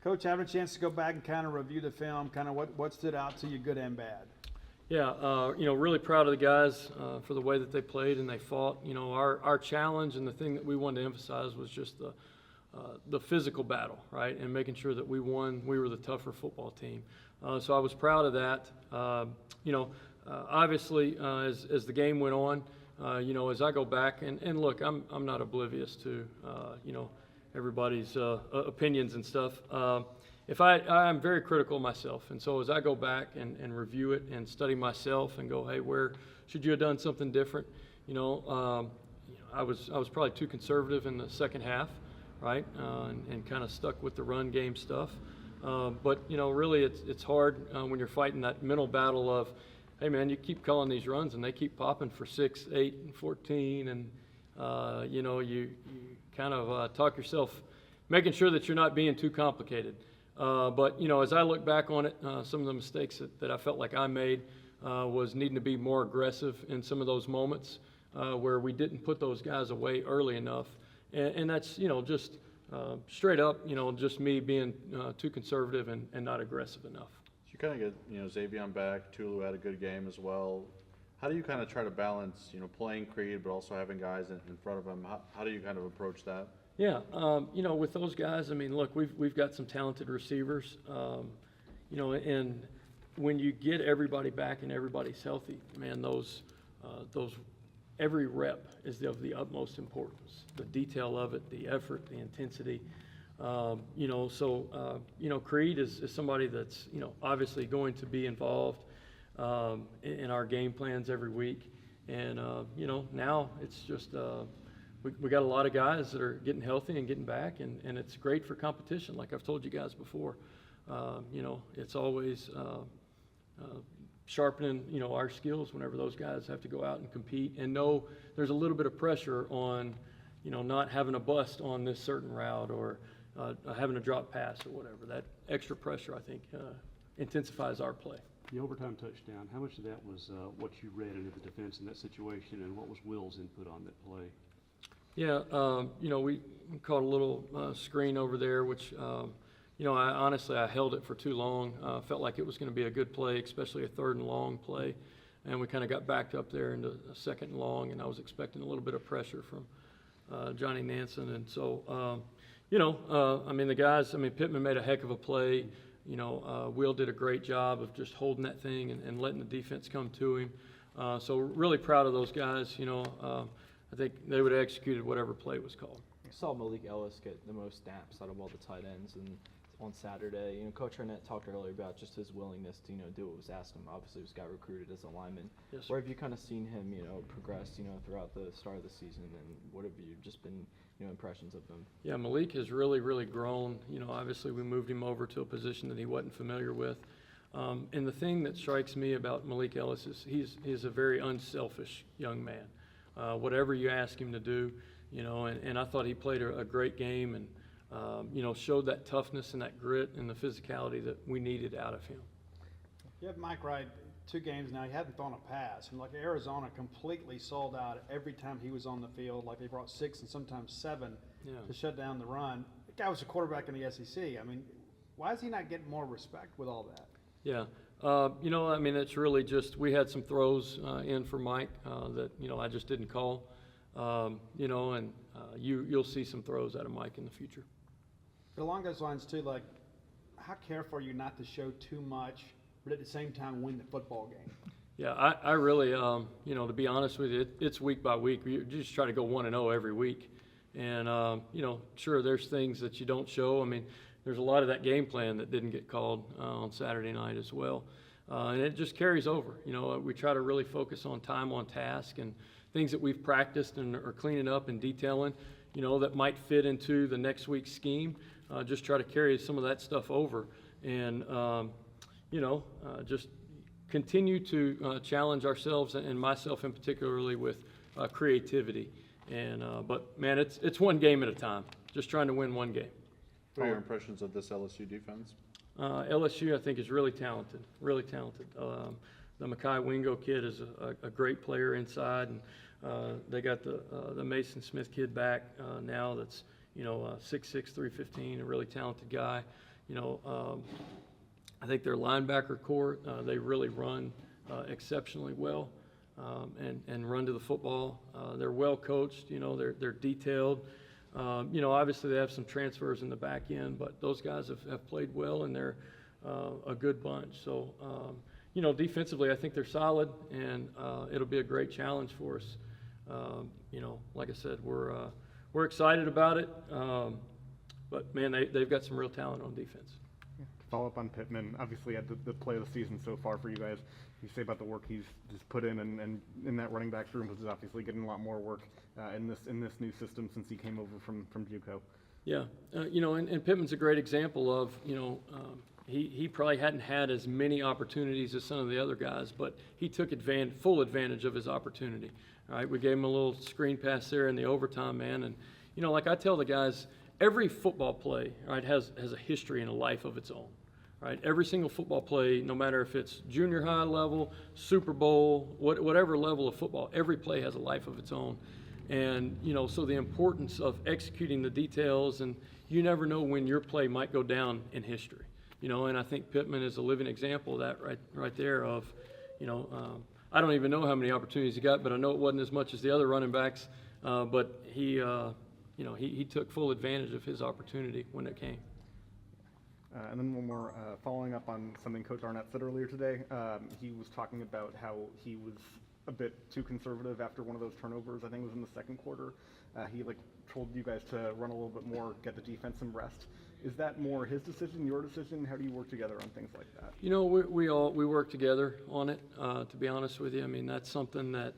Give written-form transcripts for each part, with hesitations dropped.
Coach, having a chance to go back and kind of review the film, kind of what stood out to you, good and bad? Yeah, really proud of the guys for the way that they played and they fought. Our challenge and the thing that we wanted to emphasize was just the physical battle, right, and making sure that we won. We were the tougher football team. So I was proud of that. Obviously, as the game went on, as I go back and look, I'm not oblivious to, everybody's opinions and stuff. I'm very critical of myself, and so as I go back and review it and study myself and go, hey, where should you have done something different? I was probably too conservative in the second half, right, and kind of stuck with the run game stuff. But really, it's hard when you're fighting that mental battle of, hey man, you keep calling these runs and they keep popping for 6, 8, and 14, and you kind of talk yourself, making sure that you're not being too complicated. But as I look back on it, some of the mistakes that I felt like I made was needing to be more aggressive in some of those moments where we didn't put those guys away early enough, and that's just straight up, just me being too conservative and not aggressive enough. So you kind of get Xavier back. Tulu had a good game as well. How do you kind of try to balance playing Creed but also having guys in front of him? How do you kind of approach that? Yeah, with those guys, I mean, look, we've got some talented receivers, and when you get everybody back and everybody's healthy, man, those every rep is of the utmost importance. The detail of it, the effort, the intensity. Creed is somebody that's obviously going to be involved in our game plans every week, and now it's just. We got a lot of guys that are getting healthy and getting back, and it's great for competition. Like I've told you guys before, it's always sharpening, our skills whenever those guys have to go out and compete and know there's a little bit of pressure on, not having a bust on this certain route or having a drop pass or whatever. That extra pressure, I think, intensifies our play. The overtime touchdown, how much of that was what you read into the defense in that situation, and what was Will's input on that play? Yeah, we caught a little screen over there, which, I held it for too long. Felt like it was going to be a good play, especially a 3rd and long play. And we kind of got backed up there into a 2nd and long, and I was expecting a little bit of pressure from Johnny Nansen. And so, the guys, Pittman made a heck of a play. Will did a great job of just holding that thing and letting the defense come to him. So really proud of those guys, I think they would have executed whatever play was called. I saw Malik Ellis get the most snaps out of all the tight ends, and on Saturday, Coach Arnett talked earlier about just his willingness to, do what was asked him. Obviously, he just got recruited as a lineman. Yes, Where have you kind of seen him, progress, throughout the start of the season, and what have you just been, impressions of him? Yeah, Malik has really, really grown. Obviously we moved him over to a position that he wasn't familiar with. And the thing that strikes me about Malik Ellis is he's a very unselfish young man. Whatever you ask him to do, and I thought he played a great game and, showed that toughness and that grit and the physicality that we needed out of him. You have Mike Wright 2 games now. He hadn't thrown a pass. And like Arizona completely sold out every time he was on the field. Like they brought 6 and sometimes 7 to shut down the run. The guy was a quarterback in the SEC. Why is he not getting more respect with all that? Yeah. It's really just we had some throws in for Mike that, I just didn't call. You'll see some throws out of Mike in the future. But along those lines, too, like, how careful are you not to show too much, but at the same time win the football game? Yeah, I really, to be honest with you, it's week by week. You just try to go 1-0 every week. And, sure, there's things that you don't show. There's a lot of that game plan that didn't get called on Saturday night as well. And it just carries over. We try to really focus on time on task and things that we've practiced and are cleaning up and detailing, that might fit into the next week's scheme. Just try to carry some of that stuff over and, just continue to challenge ourselves and myself in particularly with creativity. And but, man, it's one game at a time, just trying to win one game. What are your impressions of this LSU defense? LSU, I think, is really talented, really talented. The Mekhi Wingo kid is a great player inside, and they got the Mason Smith kid back now that's 6'6", 315, a really talented guy. I think their linebacker core, they really run exceptionally well and run to the football. They're well coached, they're detailed. Obviously they have some transfers in the back end, but those guys have played well and they're a good bunch. So, defensively, I think they're solid and it'll be a great challenge for us. Like I said, we're excited about it. But man, they've got some real talent on defense. Follow up on Pittman, obviously had the play of the season so far for you guys. You say about the work he's just put in, and in that running back room, which is obviously getting a lot more work in this new system since he came over from JUCO. Yeah, and Pittman's a great example of, he probably hadn't had as many opportunities as some of the other guys, but he took full advantage of his opportunity. All right, we gave him a little screen pass there in the overtime, man, and like I tell the guys, every football play, right, has a history and a life of its own. Right, every single football play, no matter if it's junior high level, Super Bowl, whatever level of football, every play has a life of its own. And, so the importance of executing the details, and you never know when your play might go down in history. And I think Pittman is a living example of that right there of, I don't even know how many opportunities he got, but I know it wasn't as much as the other running backs. But he took full advantage of his opportunity when it came. And then one more, following up on something Coach Arnett said earlier today, he was talking about how he was a bit too conservative after one of those turnovers. I think it was in the second quarter. He told you guys to run a little bit more, get the defense some rest. Is that more his decision, your decision? How do you work together on things like that? We work together on it. To be honest with you, I mean that's something that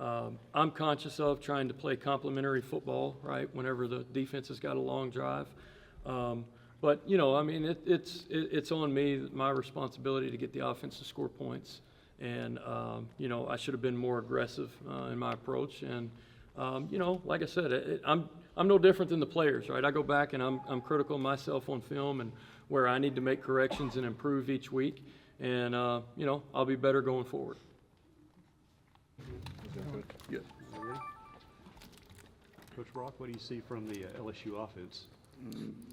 I'm conscious of, trying to play complementary football. Right, whenever the defense has got a long drive. But, it's on me, my responsibility to get the offense to score points. And, I should have been more aggressive in my approach. And, like I said, I'm no different than the players, right? I go back and I'm critical of myself on film and where I need to make corrections and improve each week. And, I'll be better going forward. Good. Coach Brock, what do you see from the LSU offense?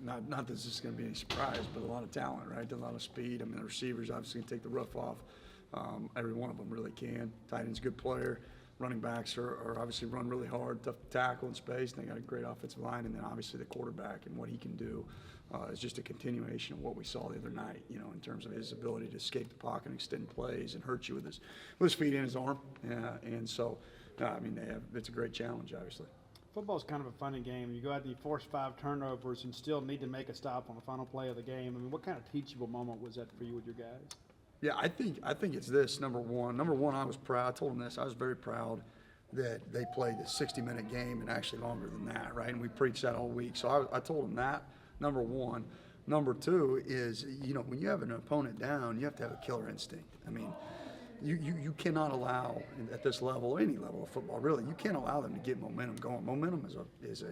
Not that this is going to be any surprise, but a lot of talent, right? A lot of speed. I mean, the receivers obviously can take the rough off. Every one of them really can. Tight end's a good player. Running backs are obviously run really hard, tough to tackle in space. And they got a great offensive line, and then obviously the quarterback and what he can do is just a continuation of what we saw the other night. In terms of his ability to escape the pocket and extend plays and hurt you with his feet and his arm. And so, it's a great challenge, obviously. Football's kind of a funny game. You go out and you force 5 turnovers and still need to make a stop on the final play of the game. I mean, what kind of teachable moment was that for you with your guys? Yeah, I think it's this, number one. Number one, I was proud. I told them this. I was very proud that they played a 60-minute game and actually longer than that, right? And we preached that all week. So I told them that, number one. Number two is, when you have an opponent down, you have to have a killer instinct. I mean, you cannot allow at this level, or any level of football, really, you can't allow them to get momentum going. Momentum is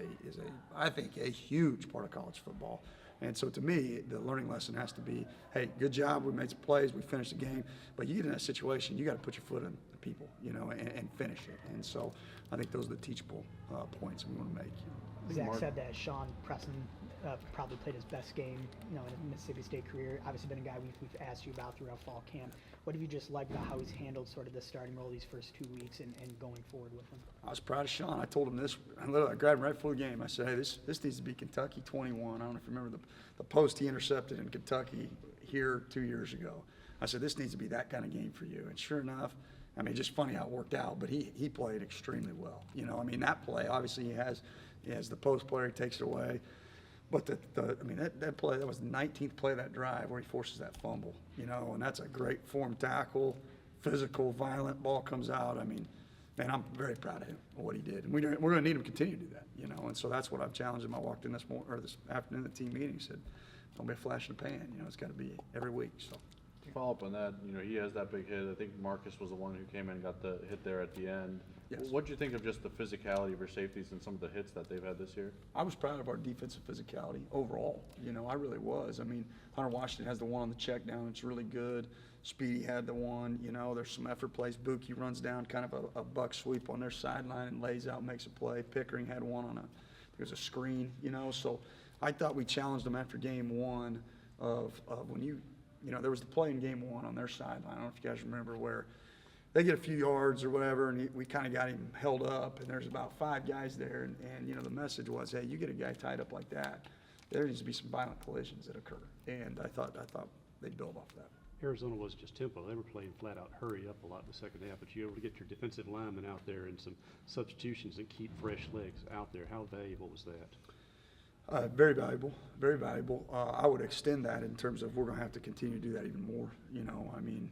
I think a huge part of college football. And so to me, the learning lesson has to be, hey, good job, we made some plays, we finished the game. But you get in that situation, you got to put your foot in the people, and finish it. And so I think those are the teachable points we want to make. Zach said that Sean Preston probably played his best game, in his Mississippi State career. Obviously been a guy we've asked you about throughout fall camp. What have you just liked about how he's handled sort of the starting role these first 2 weeks and going forward with him? I was proud of Sean. I told him this. I grabbed him right before the game. I said, hey, this needs to be Kentucky 21. I don't know if you remember the post he intercepted in Kentucky here 2 years ago. I said, this needs to be that kind of game for you. And sure enough, just funny how it worked out, but he played extremely well. That play, obviously he has the post player, he takes it away. But that play, that was the 19th play of that drive where he forces that fumble, and that's a great form tackle, physical, violent, ball comes out. I'm very proud of him, of what he did. And we're going to need him to continue to do that, and so that's what I've challenged him. I walked in this afternoon at the team meeting, said, don't be a flash in the pan, it's got to be every week. So. To follow up on that, he has that big hit. I think Marcus was the one who came in and got the hit there at the end. Yes. What do you think of just the physicality of your safeties and some of the hits that they've had this year? I was proud of our defensive physicality overall. I really was. Hunter Washington has the one on the check down. It's really good. Speedy had the one. There's some effort plays. Buki runs down kind of a buck sweep on their sideline and lays out, makes a play. Pickering had one on a screen, So I thought we challenged them after game one of when you know, there was the play in game one on their sideline. I don't know if you guys remember where they get a few yards or whatever, and we kind of got him held up, and there's about 5 guys there, and you know, the message was, hey, you get a guy tied up like that, there needs to be some violent collisions that occur. And I thought they'd build off that. Arizona was just tempo. They were playing flat out hurry up a lot in the second half, but you were able to get your defensive linemen out there and some substitutions and keep fresh legs out there. How valuable was that? Very valuable, very valuable. I would extend that in terms of we're going to have to continue to do that even more. You know, I mean,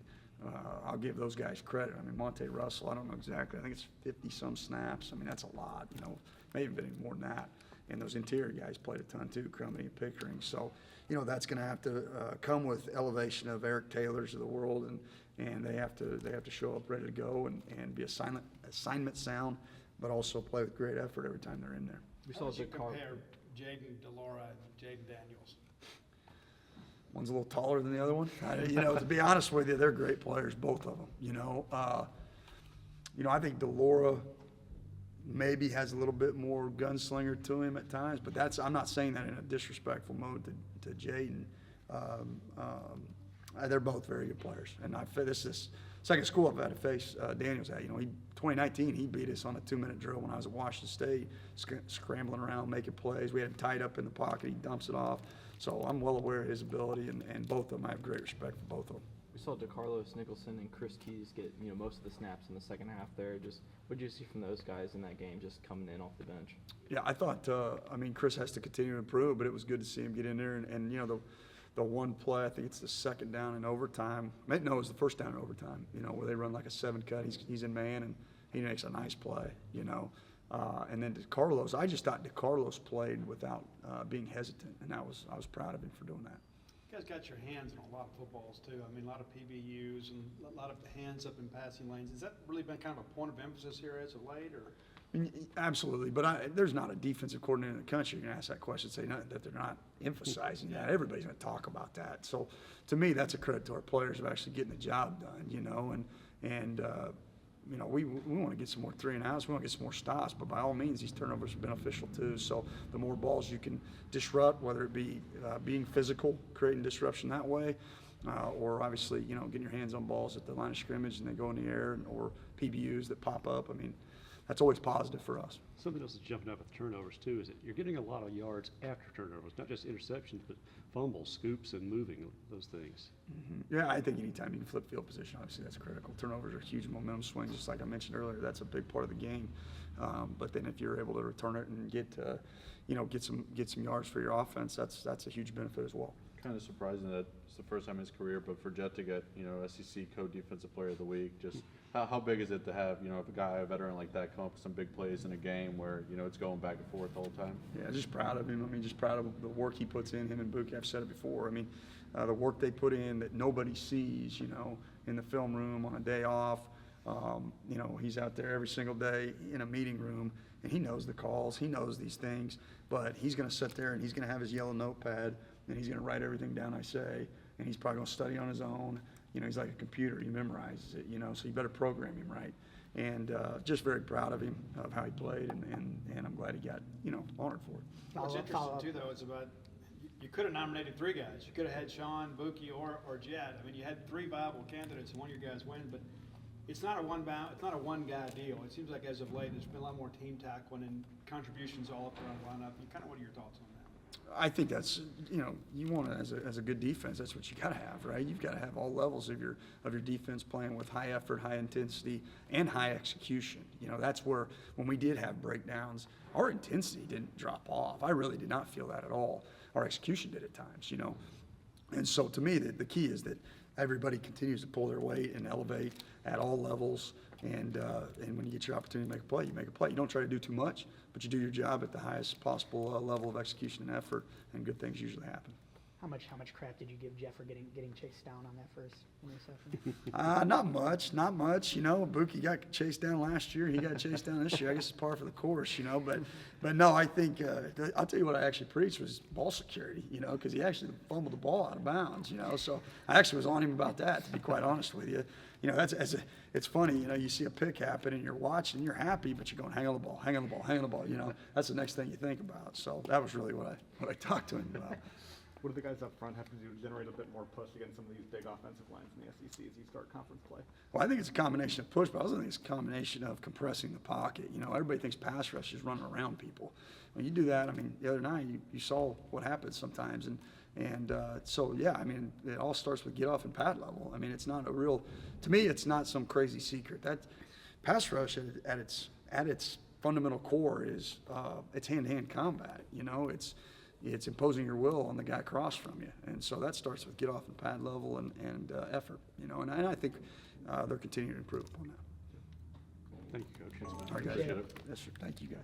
I'll give those guys credit. I mean, Monte Russell, I don't know exactly. I think it's 50-some snaps. I mean, that's a lot, you know, maybe even more than that. And those interior guys played a ton too, Crummy and Pickering. So, you know, that's going to have to come with elevation of Eric Taylors of the world, and they have to show up ready to go and be assignment sound, but also play with great effort every time they're in there. We How saw would you the car. compare Jaden DeLaura and Jaden Daniels? One's a little taller than the other one. You know, to be honest with you, they're great players, both of them. You know, I think DeLaura maybe has a little bit more gunslinger to him at times, but I'm not saying that in a disrespectful mode to Jaden. They're both very good players, and this is second school I've had to face Daniels at. You know, 2019 he beat us on a 2-minute drill when I was at Washington State, scrambling around, making plays. We had him tied up in the pocket. He dumps it off. So I'm well aware of his ability, and both of them, I have great respect for both of them. We saw DeCarlos Nicholson and Chris Keys get, you know, most of the snaps in the second half there. Just what did you see from those guys in that game, just coming in off the bench? Yeah, I thought, Chris has to continue to improve, but it was good to see him get in there. And you know, the one play, I think it's the second down in overtime. No, it was the first down in overtime, you know, where they run like a 7-cut. He's in man, and he makes a nice play, you know. And then DeCarlos, I just thought DeCarlos played without being hesitant, and I was proud of him for doing that. You guys got your hands on a lot of footballs too. I mean, a lot of PBUs and a lot of hands up in passing lanes. Has that really been kind of a point of emphasis here as of late, or? Absolutely, but there's not a defensive coordinator in the country who can ask that question and say that they're not emphasizing that. Everybody's going to talk about that. So to me, that's a credit to our players of actually getting the job done, you know, and you know, we want to get some more 3-and-outs. We want to get some more stops, but by all means, these turnovers are beneficial too. So the more balls you can disrupt, whether it be being physical, creating disruption that way, or obviously, you know, getting your hands on balls at the line of scrimmage and they go in the air, or PBUs that pop up. I mean, that's always positive for us. Something else that's jumping up with turnovers too is that you're getting a lot of yards after turnovers, not just interceptions, but fumbles, scoops, and moving those things. Mm-hmm. Yeah, I think anytime you can flip field position, obviously that's critical. Turnovers are huge momentum swings, just like I mentioned earlier. That's a big part of the game. But then if you're able to return it and get some yards for your offense, that's a huge benefit as well. Kind of surprising that it's the first time in his career, but for Jet to get, you know, SEC co-defensive player of the week, just how big is it to have, you know, a veteran like that come up with some big plays in a game where, you know, it's going back and forth the whole time? Yeah, just proud of him. I mean, just proud of the work he puts in. Him and Buki, I've said it before. I mean, the work they put in that nobody sees, you know, in the film room on a day off. You know, he's out there every single day in a meeting room, and he knows the calls. He knows these things, but he's going to sit there and he's going to have his yellow notepad, and he's going to write everything down I say, and he's probably going to study on his own. You know, he's like a computer. He memorizes it, you know, so you better program him right. And just very proud of him, of how he played, and I'm glad he got, you know, honored for it. What's interesting too, though, is about you could have nominated 3 guys. You could have had Sean, Buki, or Jet. I mean, you had 3 viable candidates, and one of your guys win, but it's not a one guy deal. It seems like as of late, there's been a lot more team tackling and contributions all up around lineup. What are your thoughts on that? I think that's, you know, you want it as a good defense. That's what you got to have, right? You've got to have all levels of your defense playing with high effort, high intensity, and high execution. You know, that's where when we did have breakdowns, our intensity didn't drop off. I really did not feel that at all. Our execution did at times, you know. And so to me, the key is that everybody continues to pull their weight and elevate at all levels. And when you get your opportunity to make a play, you make a play. You don't try to do too much, but you do your job at the highest possible level of execution and effort, and good things usually happen. How much crap did you give Jeff for getting chased down on that first interception? Not much. You know, Buki got chased down last year. He got chased down this year. I guess it's par for the course, you know. But no, I think I'll tell you what I actually preached was ball security. You know, because he actually fumbled the ball out of bounds. You know, so I actually was on him about that. To be quite honest with you, you know, it's funny. You know, you see a pick happen and you're watching, you're happy, but you're going, hang on the ball, hang on the ball, hang on the ball. You know, that's the next thing you think about. So that was really what I talked to him about. What do the guys up front have to do to generate a bit more push against some of these big offensive lines in the SEC as you start conference play? Well, I think it's a combination of push, but I also think it's a combination of compressing the pocket. You know, everybody thinks pass rush is running around people. When you do that, I mean, the other night you saw what happens sometimes, and so yeah, I mean, it all starts with get off and pad level. I mean, it's not a real, to me, it's not some crazy secret. That pass rush at its fundamental core is it's hand-to-hand combat. You know, it's imposing your will on the guy across from you, and so that starts with get off and pad level and effort. You know, and I think they're continuing to improve upon that. Thank you, Coach. All right, guys. Appreciate it. Yes, sir. Thank you, guys.